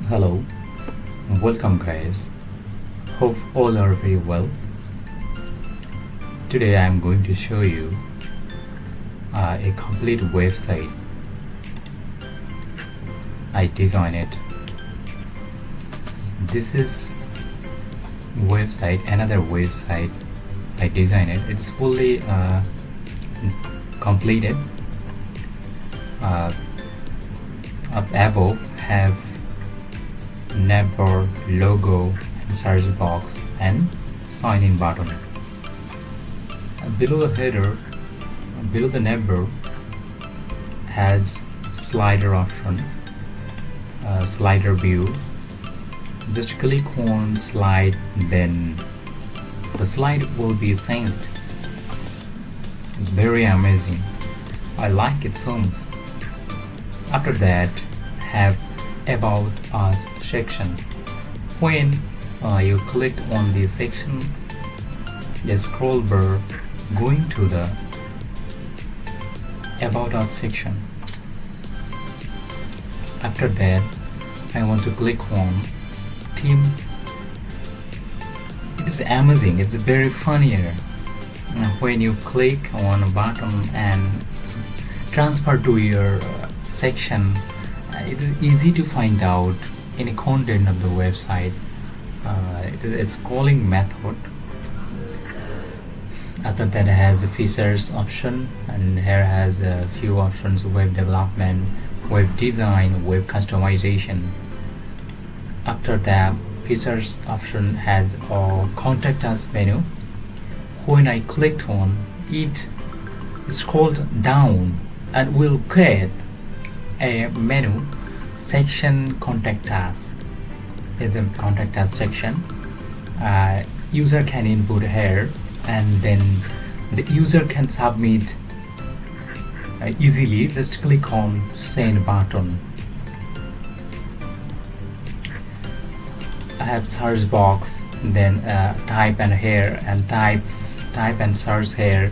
Hello, welcome guys. Hope all are very well. Today I am going to show you a complete website. I designed it. This is another website. I designed it. It's fully completed. Uh, Up above have neighbor logo, search box and sign in button. Below the header, below the neighbor has slider option, slider view. Just click on slide, then the slide will be changed. It's very amazing. I like it so much. After that, have about us section. When you click on this section, the scroll bar going to the about us section. After that, I want to click on theme. It is amazing. It's very funnier when you click on a button and it's transfer to your section. It is easy to find out any content of the website. It is a scrolling method. After that, it has a features option, and here has a few options: web development, web design, web customization. After that, features option has a contact us menu. When I clicked on it, scrolled down and will get a menu section contact us. Is a contact us section. User can input here, and then the user can submit easily. Just click on send button. I have search box, then type and here, and type and search here.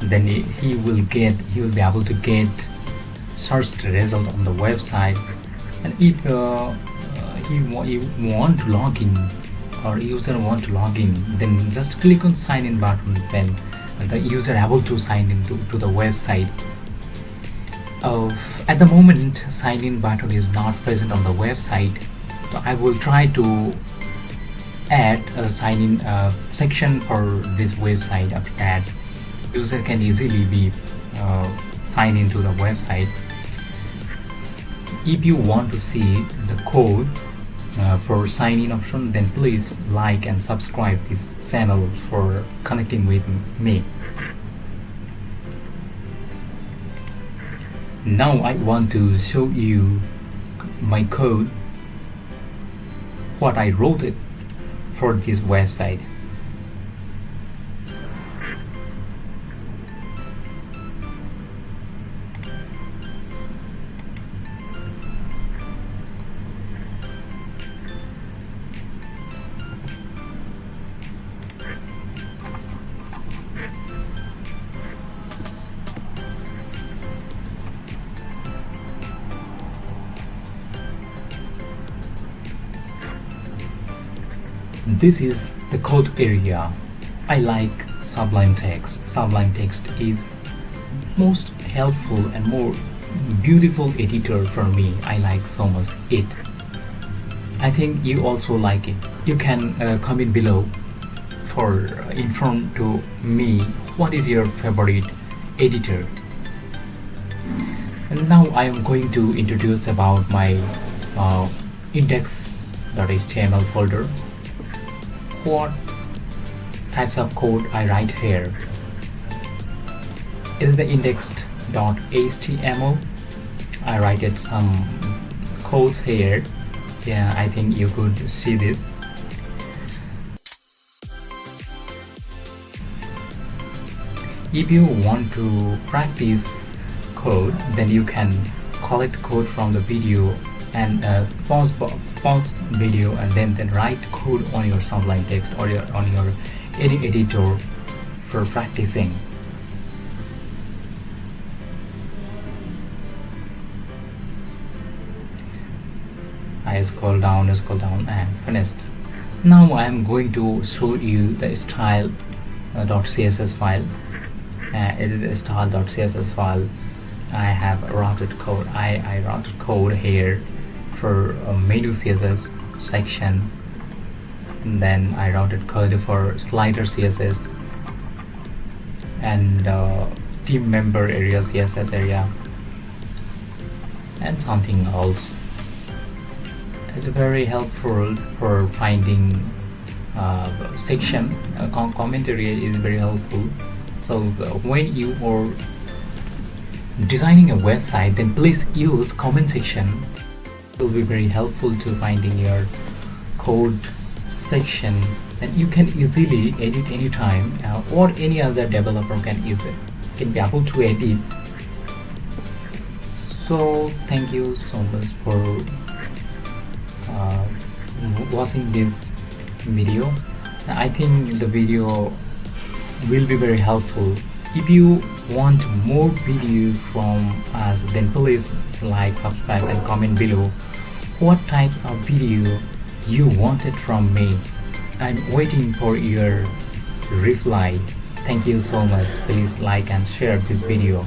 Then he will be able to get search result on the website. And if you want to log in, or user want to log in, then just click on sign in button. Then the user able to sign in to the website. At the moment, sign in button is not present on the website, so I will try to add a sign in section for this website. After that, user can easily be sign into the website. If you want to see the code for sign in option, then please like and subscribe this channel for connecting with me. Now I want to show you my code, what I wrote it for this website. This is the code area. I like Sublime Text. Sublime Text is most helpful and more beautiful editor for me. I like so much it. I think you also like it. You can comment below for inform to me what is your favorite editor. And now I am going to introduce about my index.html folder. What types of code I write here? It is the index.html. I write it some codes here. Yeah, I think you could see this. If you want to practice code, then you can collect code from the video and pause video and then write code on your Sublime Text or on your any editor for practicing. I scroll down and finished. Now I am going to show you the style .css file. It is a style.css file. I have routed code. I routed code here for menu CSS section, and then I routed code for slider CSS and team member area CSS area and something else. It's very helpful for finding section. Comment area is very helpful. So when you are designing a website, then please use comment section. It will be very helpful to finding your code section, and you can easily edit anytime, or any other developer can use it, can be able to edit. So thank you so much for watching this video. I think the video will be very helpful. If you want more videos from us, then please like, subscribe and comment below what types of video you wanted from me. I'm waiting for your reply. Thank you so much. Please like and share this video.